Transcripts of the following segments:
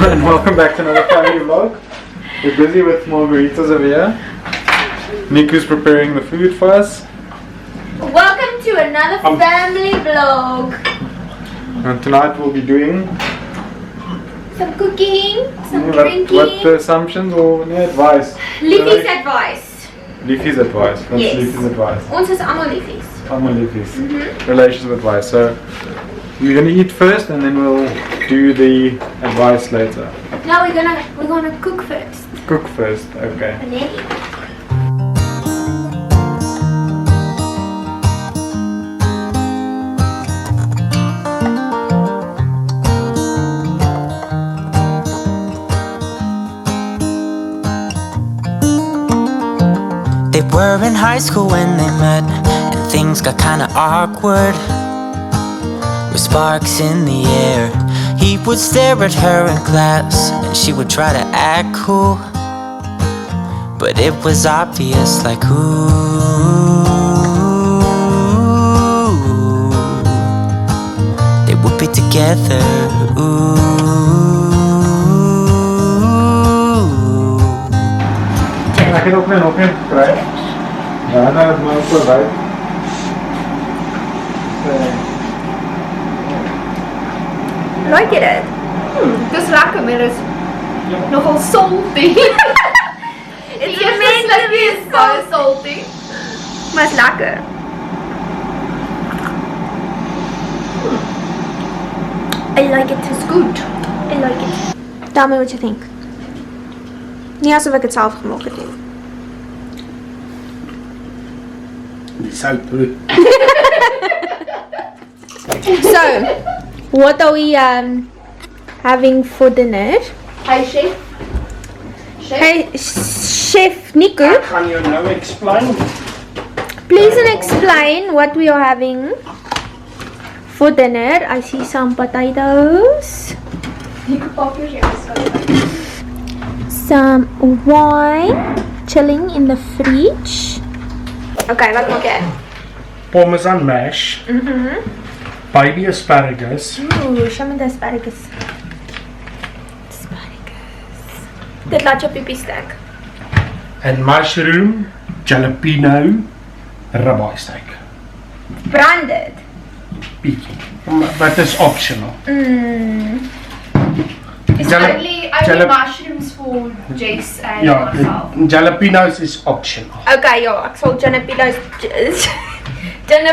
And welcome back to another family vlog. We're busy with margaritas over here. Niku's preparing the food for us. Welcome to another family vlog. And tonight we'll be doing some cooking, some drinking. What the assumptions or advice? Liefie's advice. Liefie's advice. That's yes. Liefie's advice. Ons is allemaal liefies. Allemaal liefies. Relationship advice. So you're gonna eat first, and then we'll do the advice later. No, we're gonna cook first. Cook first, okay. And then eat. They were in high school when they met, and things got kinda awkward. With sparks in the air, he would stare at her in class, and she would try to act cool. But it was obvious, like, ooh, they would be together, ooh. Ek het ook nog een gekry. Ja, nou het maar so right. Like it? Dis lekker, maar is nogal salty. It's meant to be salty. Maar is lekker. I like it. It's good. I like it. Tell me what you think. Nie asof ek het self gemaak het nie. Die sout brood. So, what are we having for dinner? Hi chef. Hey, Chef Nico, Ek gaan jou nou explain. please explain what we are having for dinner. I see some potatoes, some wine chilling in the fridge. Okay, wat maak jy? Parmesan mash. Baby asparagus. Ooh, show me the asparagus. Dit laat jou piepie stek. And mushroom jalapeno ribeye steak. Branded. Bietjie. But it's optional. It's only mushrooms for Jess and myself. Jalapenos is optional. Okay, ja, ek sal jalapenos. Then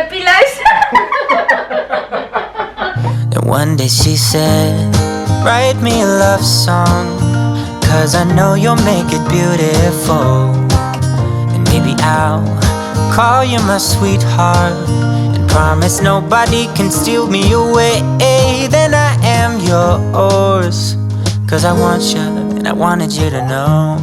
one day she said, write me a love song, 'cause I know you'll make it beautiful. And maybe I'll call you my sweetheart, and promise nobody can steal me away. Then I am yours, 'cause I want you, and I wanted you to know.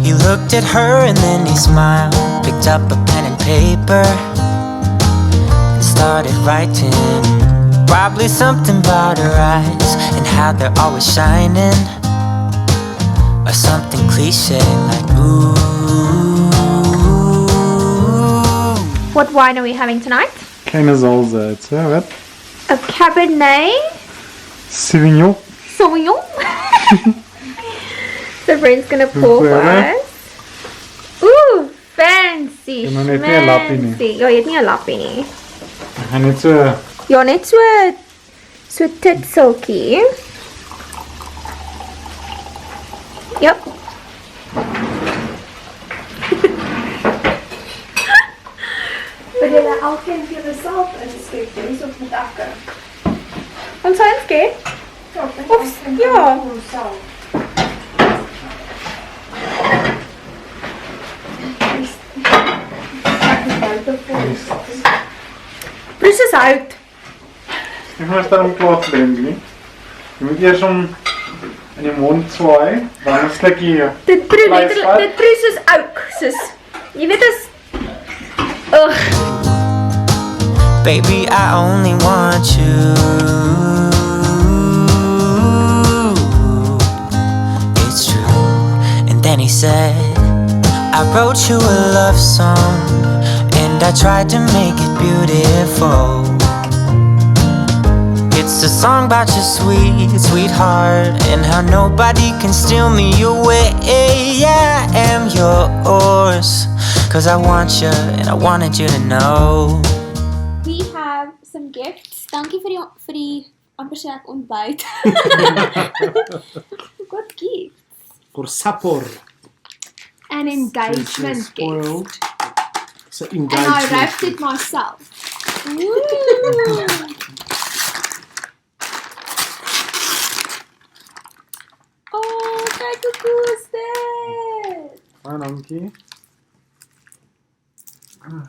He looked at her and then he smiled, picked up a pen and paper, and started writing. Probably something about her eyes and how they're always shining, or something cliche like ooh. What wine are we having tonight? Kleine Salsa, so wat? A Cabernet Sauvignon. Sauvignon. So Bren's gonna pour for us. Ooh, fancy. Jy moet net nie 'n lappie nie. Fancy. Ja, jy het nie 'n lappie nie. Ek gaan net so Ja, net so titseltjie. Yep. But then I'll can give myself a skip of the dakker. Ons handskie. Ja. Bruce is out. Ek gaan staan om klaar te drink nie. Jy moet eers om in die mond swaai, dan 'n slukkie. Dit proe letterlik, dit proe soos ouk, soos jy weet as ugh. Baby, I only want you. It's true. And then he said, I wrote you a love song, and I tried to make it beautiful. It's a song about your sweet, sweetheart, and how nobody can steal me away. I am yours, 'cause I want you and I wanted you to know. We have some gifts. Dankie vir die amper sê ek ontbyt. We've got gifts. For support. An engagement Spoiled. gift. It's an And I engagement. wrapped it myself. Oh, kyk hoe cool is dit. Baie dankie.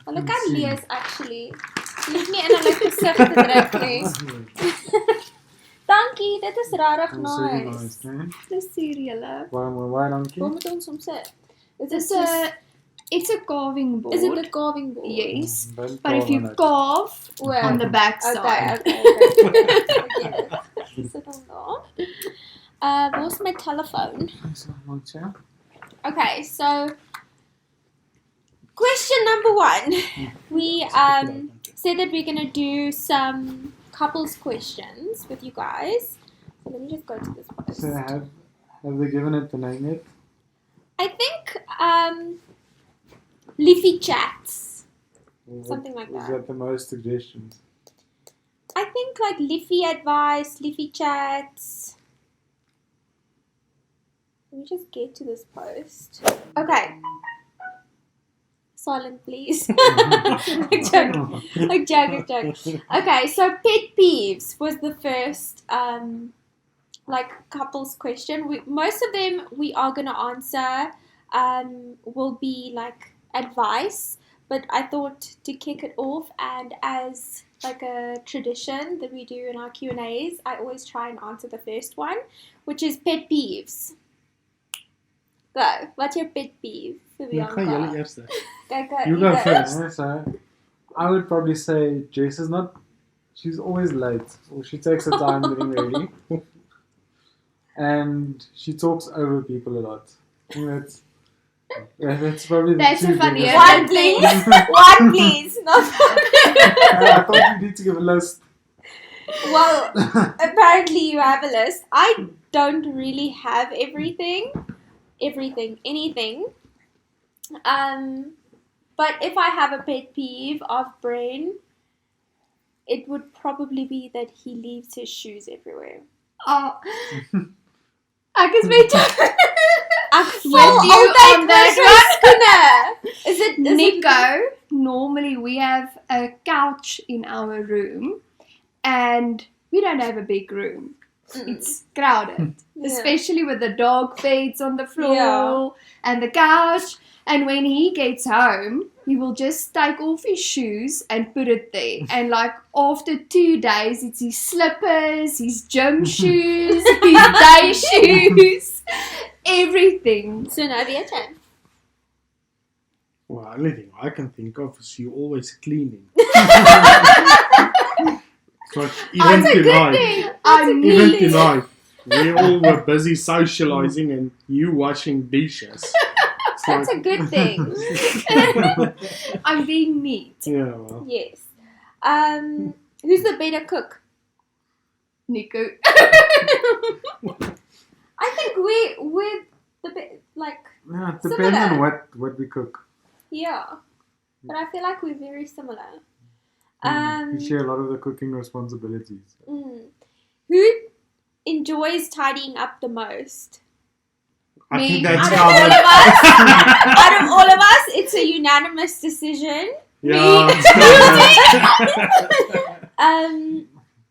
Hulle kan lees actually. Jy hoef nie in hulle gesig te druk nie. Dankie, dit is regtig nice. Nee? Plesier julle. Baie dankie. Waar moet ons hom sit? It's a carving board. Is it a carving board? Yes. Don't But if you carve carve on the back side. Okay. Sit hom daar. Where's my telephone? it. Okay, so question number 1. We said that we're gonna do some couples questions with you guys. So let me just go to this post. So have they given it the name yet? I think liefie chats. Something like Is that. that the most suggestions? I think like liefie advice, liefie chats. Let me just get to this post. Okay. Silent, please. I'm joking. Okay, so pet peeves was the first like couples question. Most of them we are gonna answer will be like advice, but I thought to kick it off, and as like a tradition that we do in our Q&As, I always try and answer the first one, which is pet peeves. Go. What's your pet peeve? Gaan julle eerste. Kyk, You go first. Yeah, so I would probably say Jess is not. She's always late, or she takes her time getting ready, and she talks over people a lot. I think that's probably the That's two a funny biggest- One please. One please. Not I thought you need to give a list. Well, apparently you have a list. I don't really have anything. But if I have a pet peeve of Bren, it would probably be that he leaves his shoes everywhere. Oh. Ek is met jou. Ek With voel you altyd on that verskoene. Is it Nico, normally we have a couch in our room and we don't have a big room. It's crowded, especially with the dog feeds on the floor and the couch. And when he gets home, he will just take off his shoes and put it there. And like after 2 days, it's his slippers, his gym shoes, his day shoes, everything. So nou weet jy. Well, only thing I can think of is you always cleaning. So even That's a good tonight, thing. I even need tonight, we all were busy socializing and you washing dishes. It's That's a like, good thing. I'm being neat. yeah, well, Yes. Who's the better cook? Nico. I think we're the like Yeah, it depends Similar. on what we cook. yeah, but I feel like we're very similar. We share a lot of the cooking responsibilities. Who enjoys tidying up the most? I Me. think that's Out of all our of us, out of all of us, it's a unanimous decision. yeah.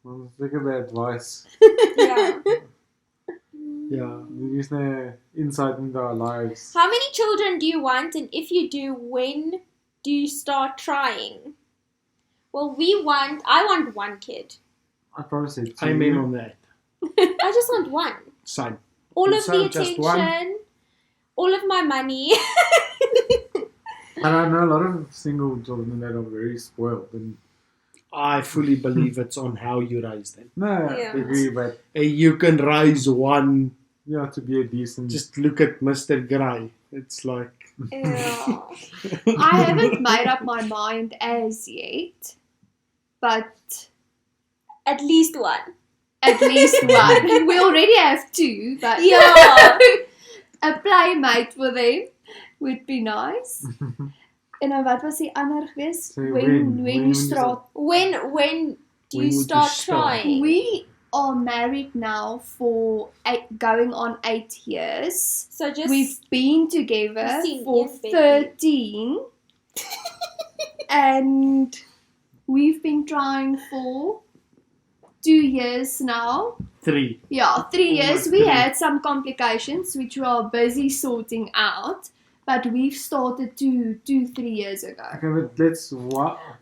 Well, think of the advice. Yeah. Yeah. Maybe it's the insight into our lives. How many children do you want, and if you do, when do you start trying? Well, I want one kid. I'd probably say two. Amen on that. I just want one. Same. All of So the just one? attention, all of my money. And I know a lot of single children that are very spoiled. And I fully believe it's on how you raise them. no, Yeah. I agree, but You can raise one. yeah, to be a decent. Just look at Mr. Gray. It's like, Yeah. I haven't made up my mind as yet, but At least one. At least one. We already have 2, but Yeah. a playmate for them would be nice. En dan wat was die ander geweest? So When when you start. When do When you would you start start? trying? We are married now for going on 8 years. So just We've been together You've seen, for yes, Becky. 13 and we've been trying for 2 years now. 3. Yeah, 3 years. Almost We 3. had some complications which we are busy sorting out, but we've started 2-3 years ago. Okay, but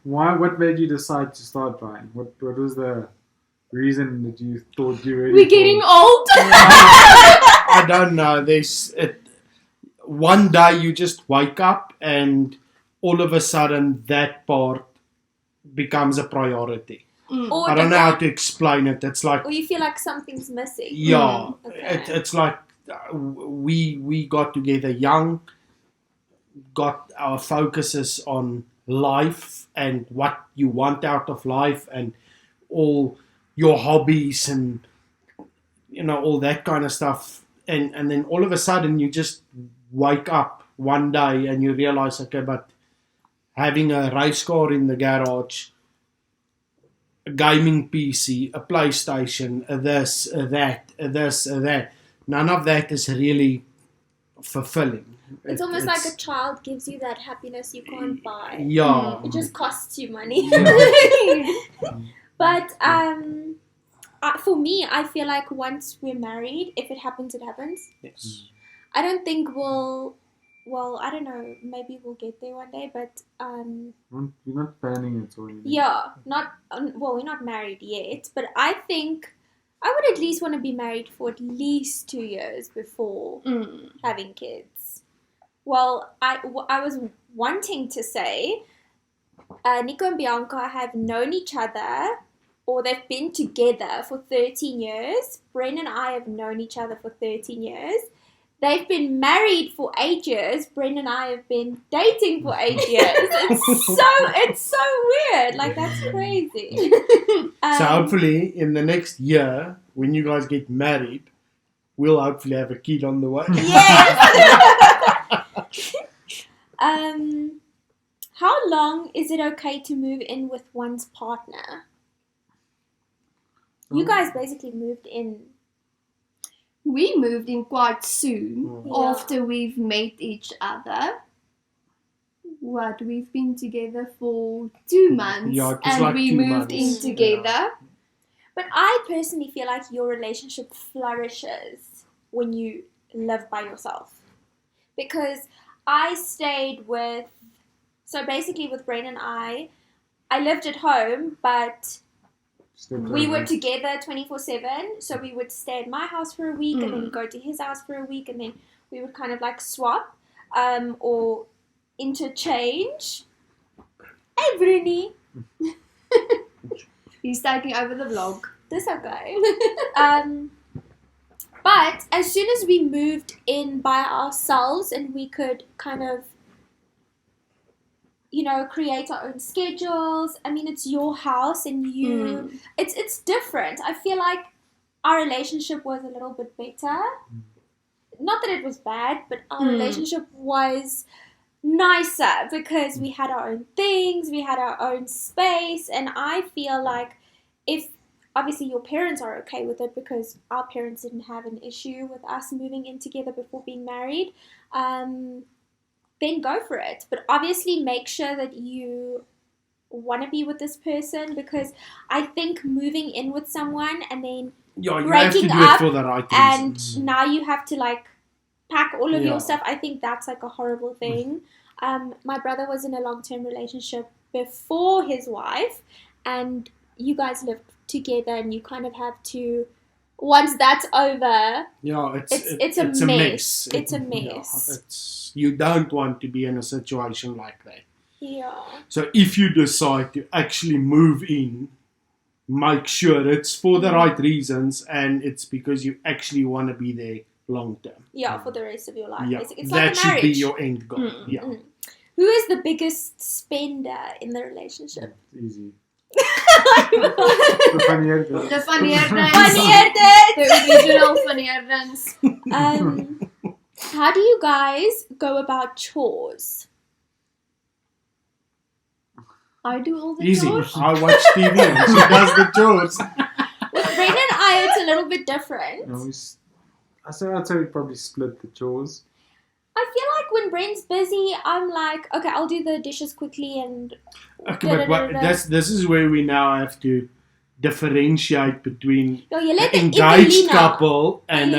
what made you decide to start trying? What was the reason that you thought you were ready We're getting old. I don't know. One day you just wake up and all of a sudden that part becomes a priority. or I don't know how to explain it. It's like, or you feel like something's missing. yeah, Okay. it's like we got together young, got our focuses on life and what you want out of life and all your hobbies and all that kind of stuff, and then all of a sudden you just wake up one day and you realize, okay, but having a race car in the garage, a gaming PC, a PlayStation, this, that, none of that is really fulfilling. It's almost like a child gives you that happiness you can't buy. Yeah. It just costs you money. But for me, I feel like once we're married, if it happens, it happens. Yes. I don't think well, I don't know, maybe we'll get there one day, but You're not planning it or anything. yeah, we're not married yet, but I think I would at least want to be married for at least 2 years before having kids. Well, I was wanting to say, Nico and Bianca have known each other, or they've been together for 13 years. Bren and I have known each other for 13 years. They've been married for 8 years. Bren and I have been dating for 8 years. It's so weird. Like, that's crazy. So hopefully in the next year, when you guys get married, we'll hopefully have a kid on the way. Yes. How long is it okay to move in with one's partner? You guys basically moved in. We moved in quite soon Yeah. after we've met each other. We've been together for 2 months Yeah, it was and like we 2 moved months. in together. But I personally feel like your relationship flourishes when you live by yourself. Because I stayed with Bren and I lived at home, but we were together 24/7. So we would stay at my house for a week and then go to his house for a week, and then we would kind of like swap or interchange. Hey, Bruni. He's taking over the vlog. This okay. But as soon as we moved in by ourselves and we could kind of, create our own schedules. I mean, it's your house and it's different. I feel like our relationship was a little bit better. Not that it was bad, but our relationship was nicer because we had our own things, we had our own space, and I feel like if obviously your parents are okay with it, because our parents didn't have an issue with us moving in together before being married, then go for it. But obviously make sure that you want to be with this person, because I think moving in with someone and then Yeah, you breaking have to do up it for the right and reasons. now you have to like pack all of Yeah. your stuff. I think that's like a horrible thing. My brother was in a long-term relationship before his wife, and you guys lived together, and you kind of have to, once that's over, Yeah, it's a mess. It's a mess. You don't want to be in a situation like that. Yeah. So if you decide to actually move in, make sure it's for the right reasons and it's because you actually want to be there long term. Yeah, for the rest of your life. Yeah, Basically. It's that like a should marriage. be your end goal. Yeah. Who is the biggest spender in the relationship? Easy. The 𝘩𝘪𝘵𝘩. The 𝘩𝘪𝘵. 𝘩𝘪𝘵. The original 𝘩𝘪𝘵. How do you guys go about chores? I do all the Easy. chores. I watch TV and she does the chores. With Bren and I, it's a little bit different. No, I'd say we probably split the chores. I feel like when Bren's busy, I'm like, okay, I'll do the dishes quickly and. Okay, but this is where we now have to differentiate between No, you let an the engaged Evelina. couple and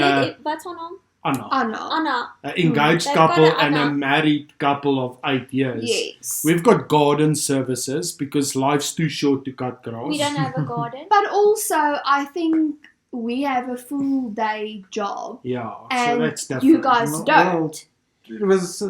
What's her name? Anna. Anna. An engaged They've couple got and a Anna. married couple of 8 years. Yes. We've got garden services because life's too short to cut grass. We don't have a garden. But also, I think we have a full day job. Yeah, so And that's different. you guys No, don't. Well, it was.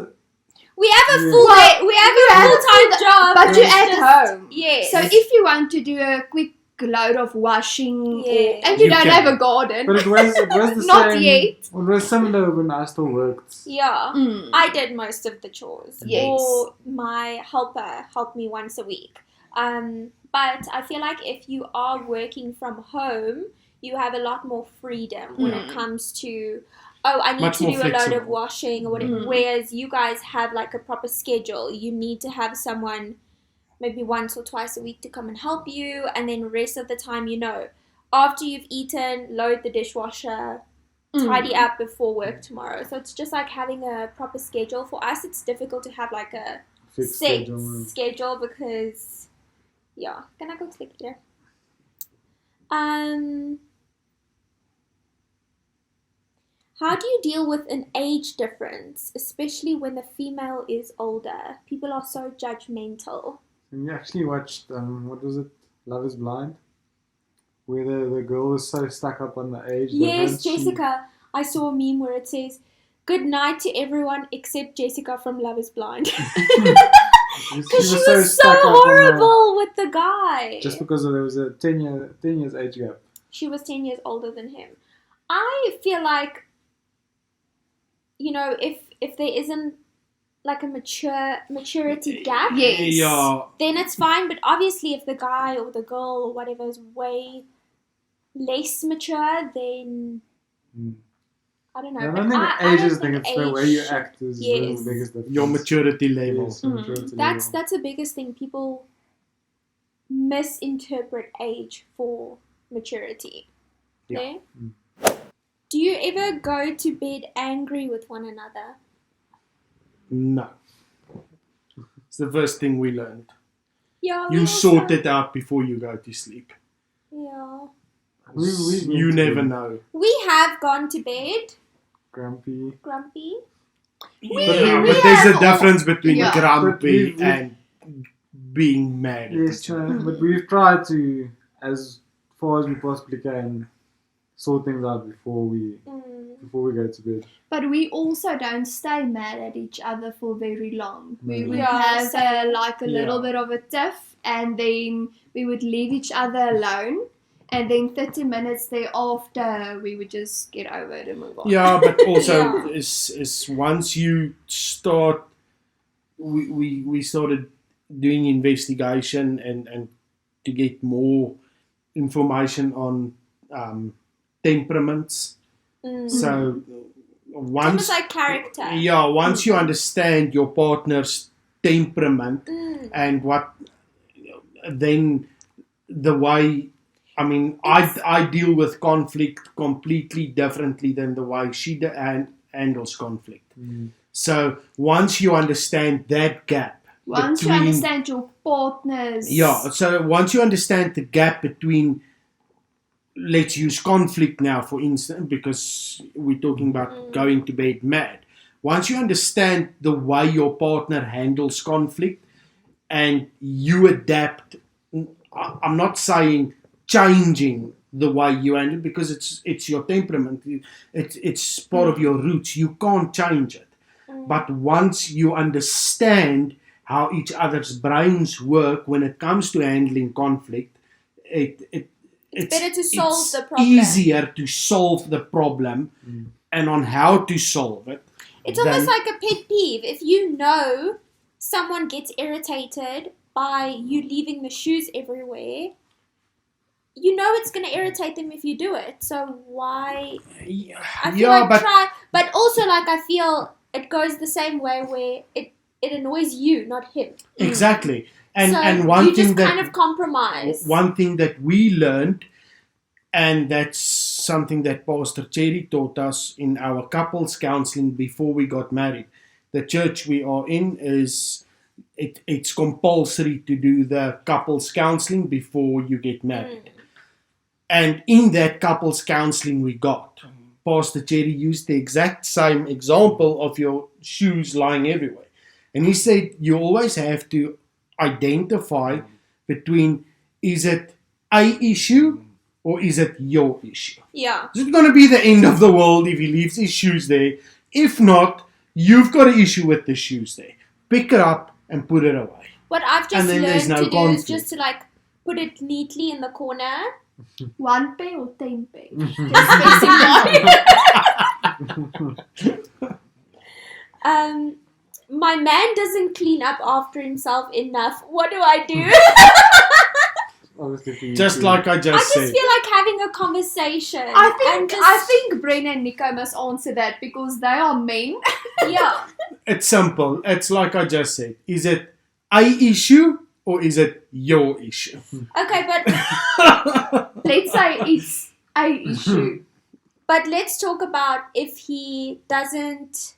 We have a Yeah. full Well, we have you a have full-time job. But It's you're at just- home. Yes. So if you want to do a quick load of washing, Yes. and you You don't can. have a garden, But it was the Not same. yet. It was similar when I still worked. Yeah. Mm. I did most of the chores. Yes. Or my helper helped me once a week. But I feel like if you are working from home, you have a lot more freedom when it comes to, I need Much to more do a load of flexible. washing or whatever. Whereas you guys have like a proper schedule. You need to have someone maybe once or twice a week to come and help you. And then the rest of the time, after you've eaten, load the dishwasher, tidy up before work tomorrow. So it's just like having a proper schedule. For us, it's difficult to have like a Fixed set schedule. schedule because, can I go click here? How do you deal with an age difference, especially when the female is older? People are so judgmental. And you actually watched, what was it? Love is Blind? Where the girl was so stuck up on the age Yes, difference, she- Jessica. I saw a meme where it says, "Good night to everyone except Jessica from Love is Blind." Because she was so stuck up on horrible with the guy. just because there was a 10 years age gap. She was 10 years older than him. I feel like, if there isn't like a maturity gap, Yes. Yeah, then it's fine. But obviously, if the guy or the girl or whatever is way less mature, then I don't know. I But don't think I age don't is the thing, it's the age way you should- act is Yes. the biggest difference. your maturity level. Yes, your maturity That's level. the biggest thing. People misinterpret age for maturity. Yeah. Yeah? Do you ever go to bed angry with one another? No. It's the first thing we learned. Yeah. we You also- sort it out before you go to sleep. Yeah. You never know. We have gone to bed Grumpy. grumpy. But there's a difference between Yeah. grumpy But we- and being mad. at Yes, each other. but we've tried to, as far as we possibly can, sort things out before we go to bed. But we also don't stay mad at each other for very long. We would Yeah, have same. a little bit of a tiff, and then we would leave each other alone. And then 30 minutes thereafter, we would just get over it and move on. Yeah, but also Yeah. is once you start, we started doing investigation and to get more information on temperaments. So once Almost like character. once you understand your partner's temperament and what, then the way. I mean, I deal with conflict completely differently than the way she handles conflict. So once you understand that gap, Once you understand your partner's... so once you understand the gap between, let's use conflict now for instance, because we're talking about going to bed mad. Once you understand the way your partner handles conflict and you adapt, I'm not saying changing the way you handle it, because it's your temperament, it's part of your roots, you can't change it. But once you understand how each other's brains work when it comes to handling conflict, it's better to solve the problem. easier to solve the problem and on how to solve it. It's almost like a pet peeve. If you know someone gets irritated by you leaving the shoes everywhere, you know it's going to irritate them if you do it. So why? I feel but also like I feel it goes the same way where it annoys you, not him. Exactly. And so one you thing just that kind of compromise. One thing that we learned, and that's something that Pastor Cherry taught us in our couples counseling before we got married. The church we are in it's compulsory to do the couples counseling before you get married. And in that couples counseling we got, Pastor Cherry used the exact same example of your shoes lying everywhere. And he said you always have to identify between, is it a issue or is it your issue? Yeah. Is it going to be the end of the world if he leaves his shoes there? If not, you've got an issue with the shoes there. Pick it up and put it away. What I've just learned there's no to do conflict. is just to like put it neatly in the corner. 1 pair or 10 pair? My man doesn't clean up after himself enough. What do I do? Just like I just said. I just feel like having a conversation. I think Bren and Nico must answer that because they are men. Yeah. It's simple. It's like I just said. Is it a issue or is it your issue? Okay, but Let's say it's a issue. But let's talk about if he doesn't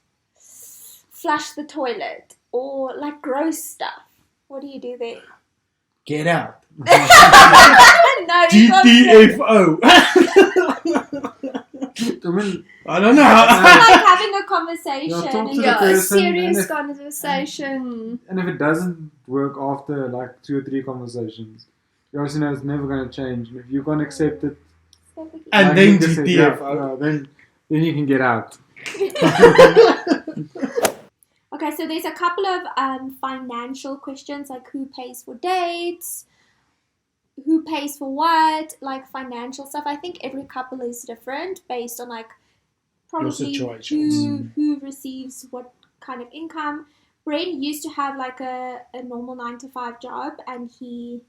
flush the toilet or like gross stuff. What do you do there? Get out. No, you can't say- GTFO. I don't know. It's like having a conversation. Yeah, talk to and the Yeah, a person, serious and if- conversation. And if it doesn't work after like 2 or 3 conversations, you obviously know it's never going to change. If you can't accept it, And like then Nick said, GTFO. then you can get out. Okay, so there's a couple of financial questions like who pays for dates, who pays for what, like financial stuff. I think every couple is different based on like probably situations. who receives what kind of income. Bren used to have like a normal 9-to-5 job, and he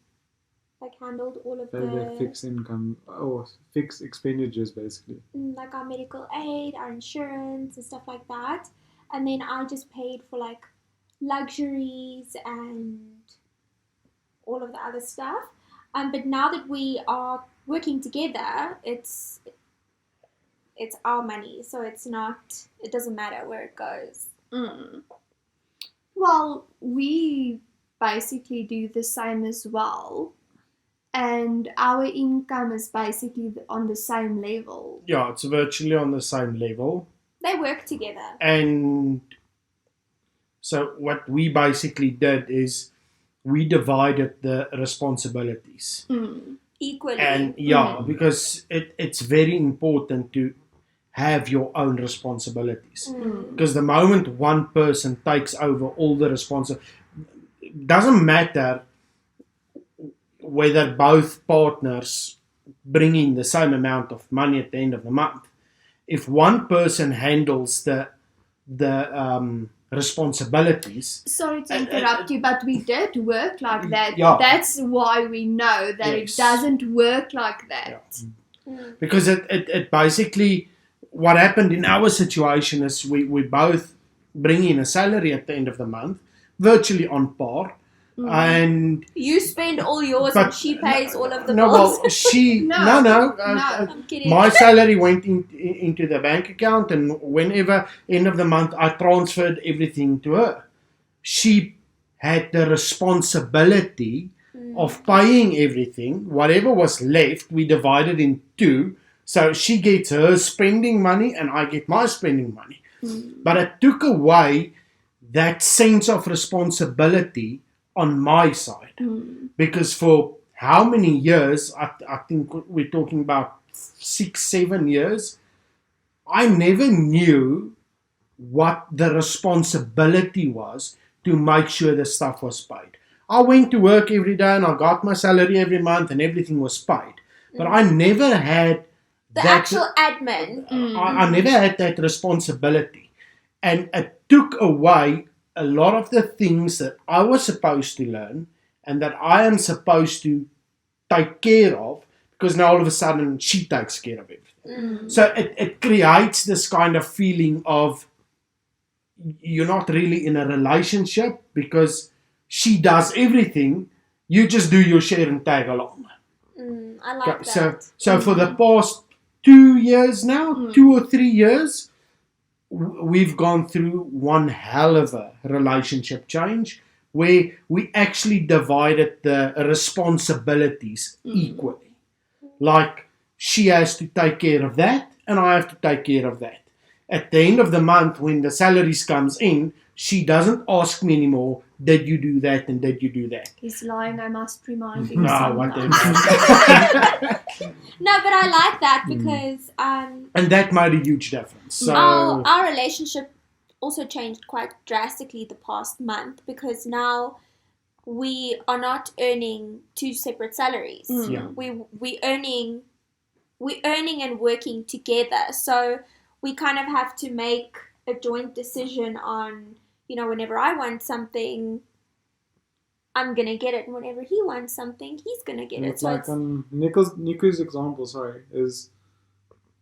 like handled all of The fixed income or fixed expenditures basically. like our medical aid, our insurance and stuff like that. And then I just paid for like luxuries and all of the other stuff. But now that we are working together, it's our money, so it doesn't matter where it goes. Well, we basically do the same as well. And our income is basically on the same level. Yeah, it's virtually on the same level. They work together. And so what we basically did is we divided the responsibilities. Equally. And because it's very important to have your own responsibilities. Because the moment one person takes over all the responsibility, it doesn't matter whether both partners bring in the same amount of money at the end of the month. If one person handles the responsibilities. Sorry to interrupt you, but we did work like that. Yeah. That's why we know that Yes. it doesn't work like that. Because it basically, what happened in our situation is we both bring in a salary at the end of the month, virtually on par. And you spend all yours and she pays all of the no, bills. well, she No, I'm kidding. my salary went into the bank account, and whenever end of the month I transferred everything to her. She had the responsibility of paying everything. Whatever was left, we divided in 2. So she gets her spending money and I get my spending money. But it took away that sense of responsibility on my side. Because for how many years, I think we're talking about 6-7 years, I never knew what the responsibility was to make sure the stuff was paid. I went to work every day and I got my salary every month and everything was paid. But I never had the actual admin. I never had that responsibility. And it took away a lot of the things that I was supposed to learn and that I am supposed to take care of, because now all of a sudden she takes care of everything. So it creates this kind of feeling of you're not really in a relationship because she does everything, you just do your share and tag along. I like Okay, that. so for the past 2 years now, 2 or 3 years, we've gone through one hell of a relationship change where we actually divided the responsibilities equally. Like, she has to take care of that and I have to take care of that. At the end of the month, when the salaries comes in, she doesn't ask me anymore, did you do that and did you do that? He's lying, I must remind him No, sometimes. whatever. No, but I like that because And that made a huge difference. So, our relationship also changed quite drastically the past month because now we are not earning 2 separate salaries. Yeah. We earning and working together. So we kind of have to make a joint decision on, whenever I want something, I'm gonna get it, and whenever he wants something, he's gonna get it. It's like Niku's example, is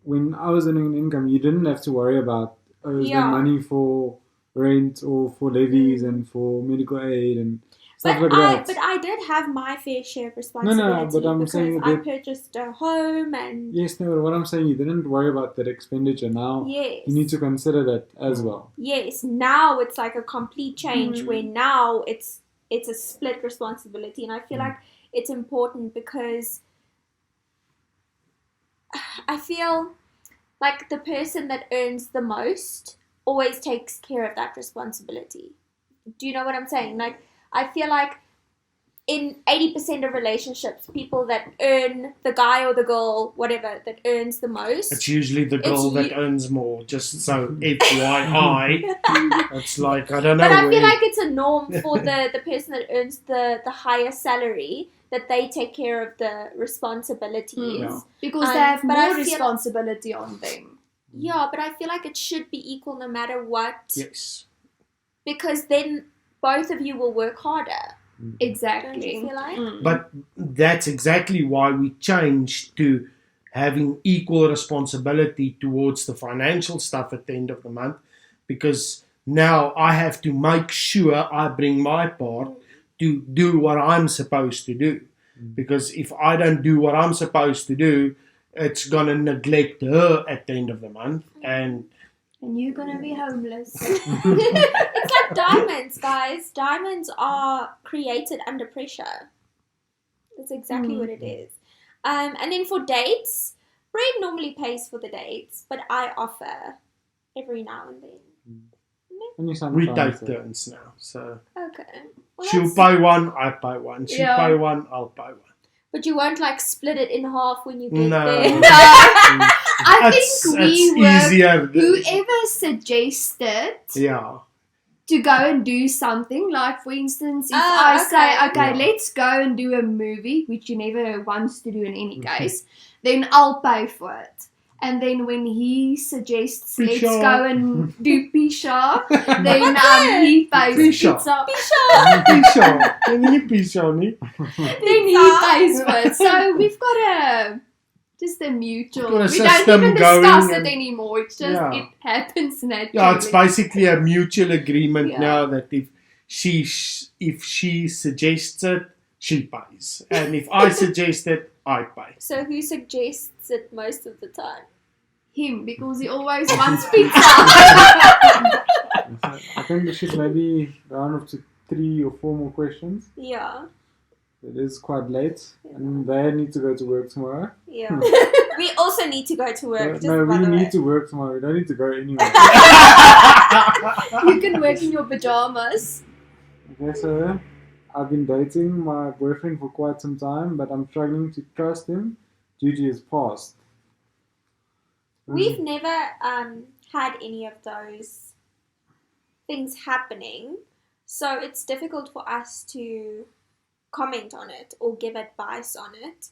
when I was earning an income, you didn't have to worry about the money for rent or for levies and for medical aid and stuff like that. But I did have my fair share of responsibility but I'm because saying I that- purchased a home and Yes, no, but what I'm saying, you didn't worry about that expenditure. Now yes. you need to consider that as well. Yes, now it's like a complete change where now it's a split responsibility, and I feel like it's important because I feel like the person that earns the most always takes care of that responsibility. Do you know what I'm saying? Like, I feel like in 80% of relationships, people that earn, the guy or the girl, whatever, that earns the most. it's usually the girl that earns more, just so FYI. It's like, I don't know. But I feel like it's a norm for the person that earns the higher salary that they take care of the responsibilities. Yeah. Because they have but I more feel- responsibility on them. Yeah, but I feel like it should be equal no matter what. Yes. Because then both of you will work harder. Exactly. Don't you feel like? But that's exactly why we changed to having equal responsibility towards the financial stuff at the end of the month, because now I have to make sure I bring my part to do what I'm supposed to do. Because if I don't do what I'm supposed to do, it's going to neglect her at the end of the month. And you're gonna be homeless. It's like diamonds, guys. Diamonds are created under pressure. That's exactly what it is. And then for dates, Bren normally pays for the dates, but I offer every now and then. And you we sometimes take turns now. So Okay. Well, she'll pay one, I pay one. She'll Yeah. pay one, I'll pay one. but you won't like split it in half when you get No. there. I It's think we were easier. whoever suggested Yeah. to go and do something, like for instance, if Oh, I okay. say, okay, Yeah. let's go and do a movie, which you never wants to do in any case, then I'll pay for it. And then when he suggests, let's Pizza. go and do pizza, then he pays Pizza. pizza. Pizza. Can you pizza me? Then he pays for it. So we've got just a mutual. Got a We don't system even going discuss it and- anymore. It's just Yeah. it happens naturally. Yeah, it's basically a mutual agreement Yeah. now that if she suggests it, she pays. And if I suggest it, I pay. So who suggests it most of the time? Him, because he always wants pizza. I think we should maybe round up to 3 or 4 more questions. Yeah. It is quite late, and they need to go to work tomorrow. Yeah. We also need to go to work. Just No, by we the way. need to work tomorrow. We don't need to go anywhere. You can work in your pajamas. Okay, so I've been dating my boyfriend for quite some time, but I'm struggling to trust him due to his past. We've never had any of those things happening, so it's difficult for us to comment on it or give advice on it.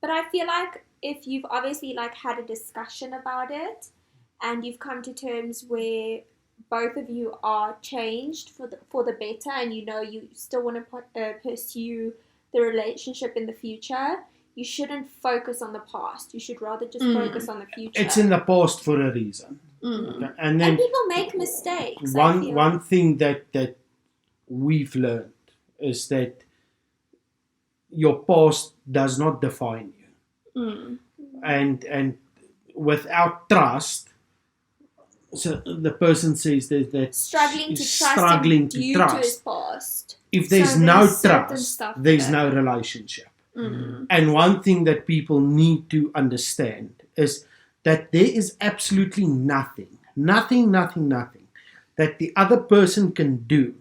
But I feel like if you've obviously like had a discussion about it and you've come to terms where both of you are changed for the better, and you know you still want to pursue the relationship in the future, you shouldn't focus on the past. You should rather just focus on the future. It's in the past for a reason. Okay? And then people make mistakes. One thing that we've learned is that your past does not define you. And without trust, so the person says that struggling to trust his past. If there's no trust, there's no relationship. And one thing that people need to understand is that there is absolutely nothing that the other person can do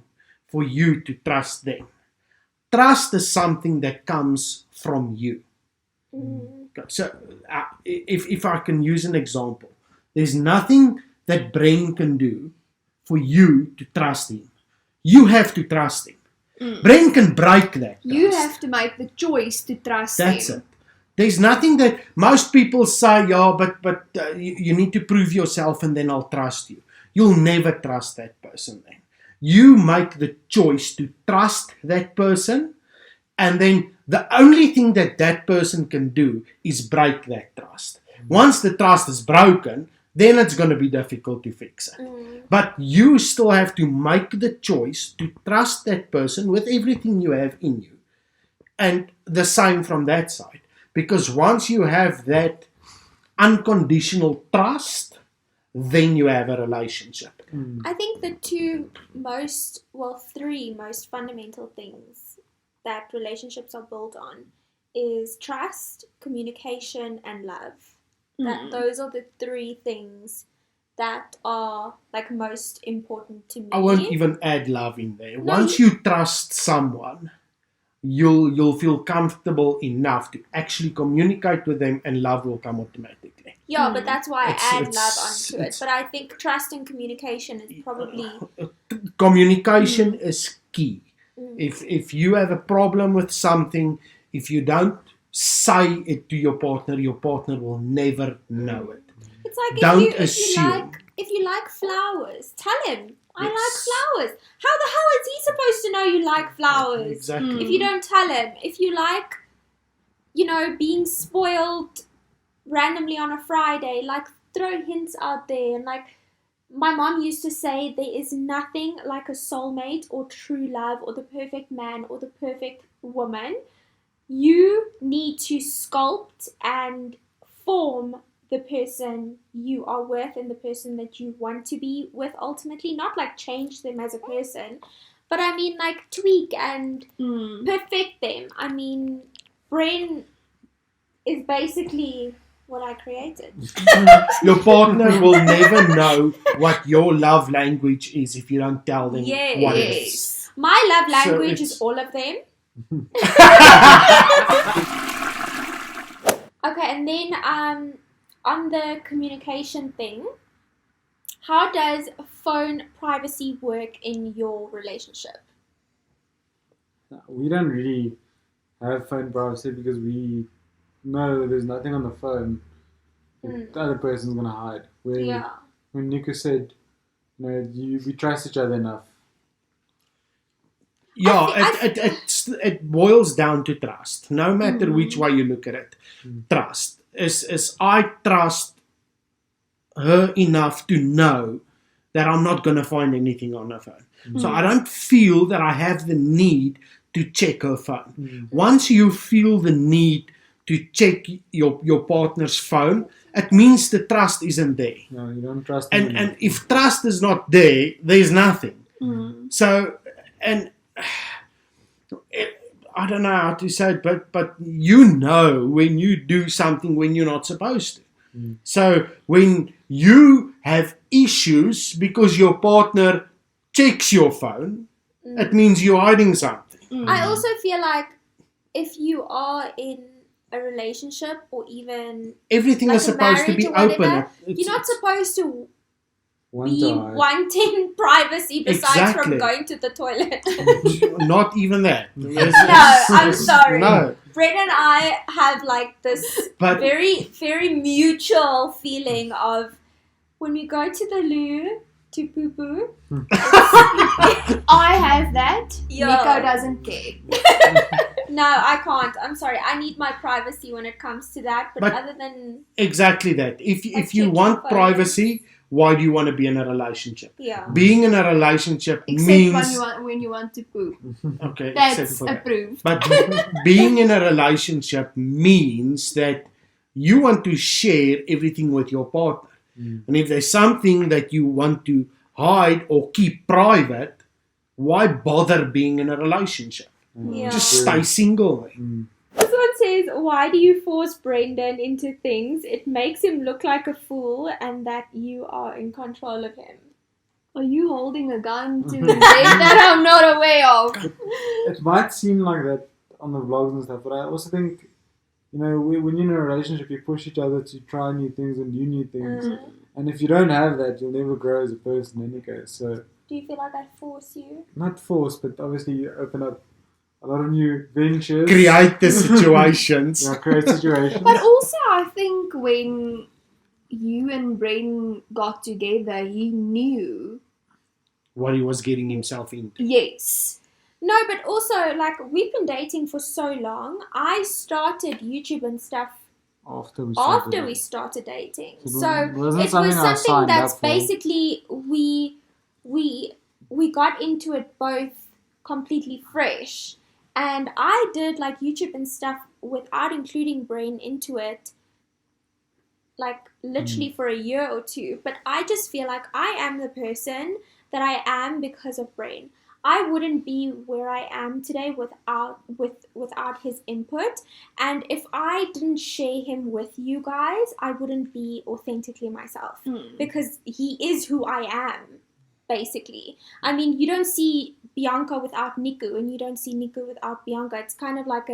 for you to trust them. Trust is something that comes from you. So if I can use an example, there's nothing that Bren can do for you to trust him. You have to trust him. Bren can break that trust. You have to make the choice to trust him. That's it. There's nothing that most people say, but you need to prove yourself and then I'll trust you. You'll never trust that person then. You make the choice to trust that person, and then the only thing that person can do is break that trust. Once the trust is broken, then it's going to be difficult to fix it. But you still have to make the choice to trust that person with everything you have in you. And the same from that side. Because once you have that unconditional trust, then you have a relationship. I think the three most fundamental things that relationships are built on is trust, communication, and love. That those are the three things that are like most important to me. I won't even add love in there. Once you trust someone, you'll feel comfortable enough to actually communicate with them, and love will come automatically. Yeah, but that's why I add love onto it. But I think trust and communication is probably... Communication is key. If you have a problem with something, if you don't say it to your partner will never know it. It's like don't assume. If you like flowers, tell him, I like flowers. How the hell is he supposed to know you like flowers? Exactly. If you don't tell him. If you like, being spoiled randomly on a Friday, like throw hints out there. And like my mom used to say, there is nothing like a soulmate or true love or the perfect man or the perfect woman. You need to sculpt and form the person you are with and the person that you want to be with ultimately. Not like change them as a person, but I mean like tweak and perfect them. I mean, Bren is basically what I created. Your partner will never know what your love language is if you don't tell them what it is. My love language is all of them. Okay, and then on the communication thing, how does phone privacy work in your relationship? We don't really have phone privacy because we know there's nothing on the phone that the other person's gonna hide. When Nico said, we trust each other enough. Yeah, it boils down to trust. No matter which way you look at it, trust is I trust her enough to know that I'm not going to find anything on her phone. So I don't feel that I have the need to check her phone. Once you feel the need to check your partner's phone, it means the trust isn't there. No, you don't trust them. And if trust is not there, there's nothing. So, and I don't know how to say it, but when you do something when you're not supposed to. So when you have issues because your partner checks your phone, it means you're hiding something. I also feel like if you are in a relationship or even everything like is supposed to be open. You're not supposed to be wanting privacy besides from going to the toilet. Not even that. I'm sorry. No. Bren and I have like this very, very mutual feeling of when we go to the loo, to poo poo. I have that. Yeah. Nico doesn't care. No, I can't. I'm sorry. I need my privacy when it comes to that. But other than exactly that, if you check want your phone. privacy, why do you want to be in a relationship? yeah, Being in a relationship Except means when you want to poop. okay, except That's for that. approved. But being in a relationship means that you want to share everything with your partner. And if there's something that you want to hide or keep private, why bother being in a relationship? yeah. Just stay single. This one says, why do you force Brendan into things? It makes him look like a fool and that you are in control of him. Are you holding a gun to the date that I'm not aware of? It might seem like that on the vlogs and stuff, but I also think, you know, when you're in a relationship, you push each other to try new things and do new things. And if you don't have that, you'll never grow as a person in any case. So, Do you feel like I force you? not force, but obviously you open up a lot of new ventures. Create the situations. Yeah, create situations. But also, I think when you and Bren got together, he knew. What he was getting himself into. Yes. No, but also, like, we've been dating for so long. I started YouTube and stuff After after we started dating. So So it wasn't it was something I something signed that's up for. basically we got into it both completely fresh. And I did like YouTube and stuff without including Brain into it, like literally for a year or two. But I just feel like I am the person that I am because of Brain. I wouldn't be where I am today without his input. And if I didn't share him with you guys, I wouldn't be authentically myself. Because he is who I am, basically. I mean, you don't see Bianca without Nico, and you don't see Nico without Bianca. It's kind of like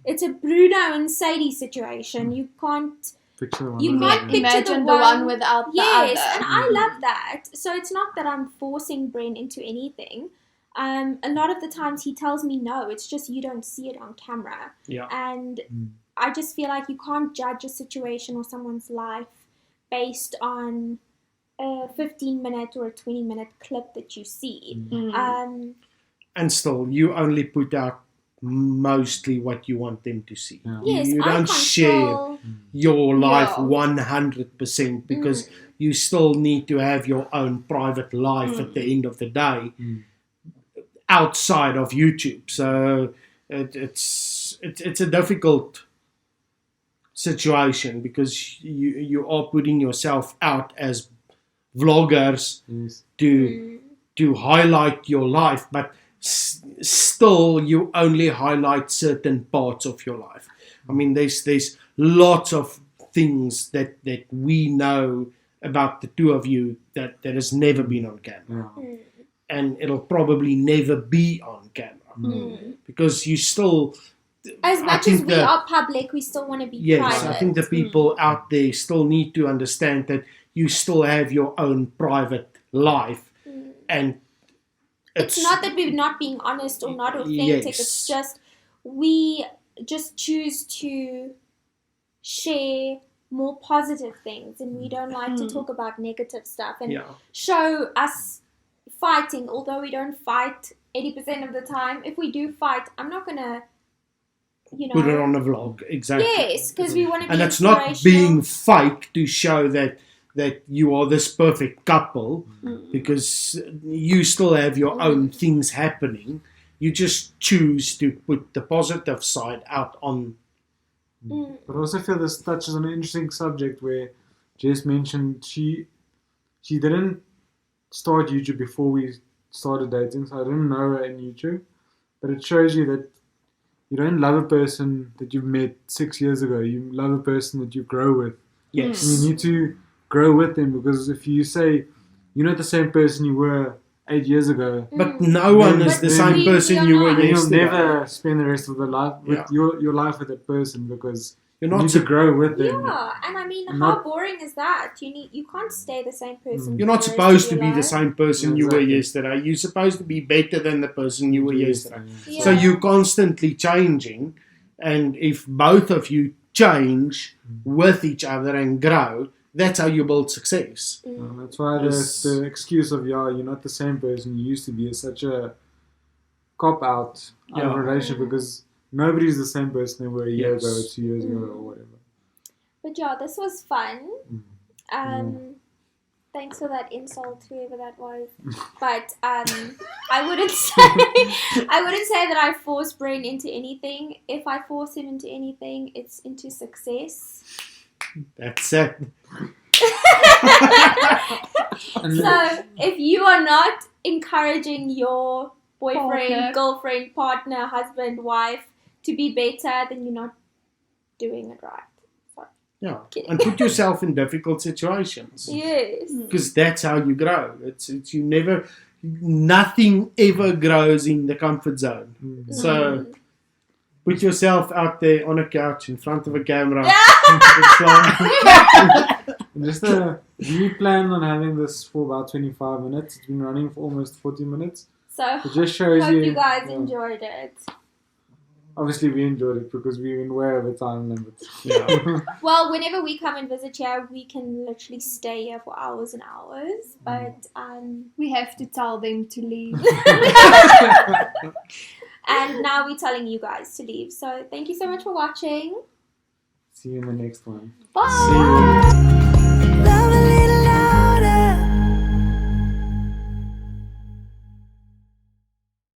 it's a Bruno and Sadie situation. You can't Picture one You of can't them. picture Imagine the the one one- without the Yes, other. and I love that. So it's not that I'm forcing Bren into anything. A lot of the times he tells me no, it's just you don't see it on camera. Yeah. And I just feel like you can't judge a situation or someone's life based on a 15-minute or a 20-minute clip that you see. And still, you only put out mostly what you want them to see. Yeah. Yes, You I don't share control. your life Yeah. 100% because you still need to have your own private life at the end of the day outside of YouTube. So it's a difficult situation because you are putting yourself out as vloggers Yes. to highlight your life, but still you only highlight certain parts of your life. I mean, there's lots of things that we know about the two of you that has never been on camera, Yeah. and it'll probably never be on camera because you still. As I much think as we the- are public, we still want to be Yes, private. I think the people out there still need to understand that you still have your own private life, and It's not that we're not being honest or not authentic. Yes. It's just we just choose to share more positive things, and we don't like to talk about negative stuff and yeah. show us fighting. Although we don't fight 80% of the time, if we do fight, I'm not gonna, Put it on a vlog, exactly. Yes, because we want to be And it's not inspirational. being fake to show that you are this perfect couple, because you still have your own things happening. You just choose to put the positive side out on. But I also feel this touches on an interesting subject where Jess mentioned she didn't start YouTube before we started dating, so I didn't know her in YouTube. But it shows you that you don't love a person that you met 6 years ago. You love a person that you grow with. Yes. And you need to grow with them, because if you say you're not the same person you were 8 years ago, But no one is But the we same person are you were not. then you'll yesterday. never spend the rest of the life with Yeah. your life with that person, because You're you not need to grow with them. Yeah, and I mean, how Not- boring is that? You can't stay the same person. You're for not the rest supposed of to your be the life. same person Yeah, you were exactly. yesterday. You're supposed to be better than the person you were yesterday. Yeah. So you're constantly changing, and if both of you change with each other and grow, That's how you build success. That's why the excuse of, you're not the same person you used to be is such a cop-out of a relationship, because nobody's the same person they were a year ago or 2 years ago or whatever. But yeah, this was fun. Thanks for that insult, whoever that was. But I wouldn't say that I force Bren into anything. If I force him into anything, it's into success. That's it. So if you are not encouraging your boyfriend, Partner. girlfriend, partner, husband, wife to be better, then you're not doing it right. Yeah, Kidding. and put yourself in difficult situations. Yes. Because that's how you grow. It's you never, nothing ever grows in the comfort zone. So put yourself out there on a couch in front of a camera. Do you plan on having this for about 25 minutes? It's been running for almost 40 minutes. So It just shows hope you. you guys enjoyed it. Obviously, we enjoyed it because we've been way over time limits. Yeah. Well, whenever we come and visit here, we can literally stay here for hours and hours. But We have to tell them to leave. and now we're telling you guys to leave. So thank you so much for watching. See you in the next one. Bye. See you.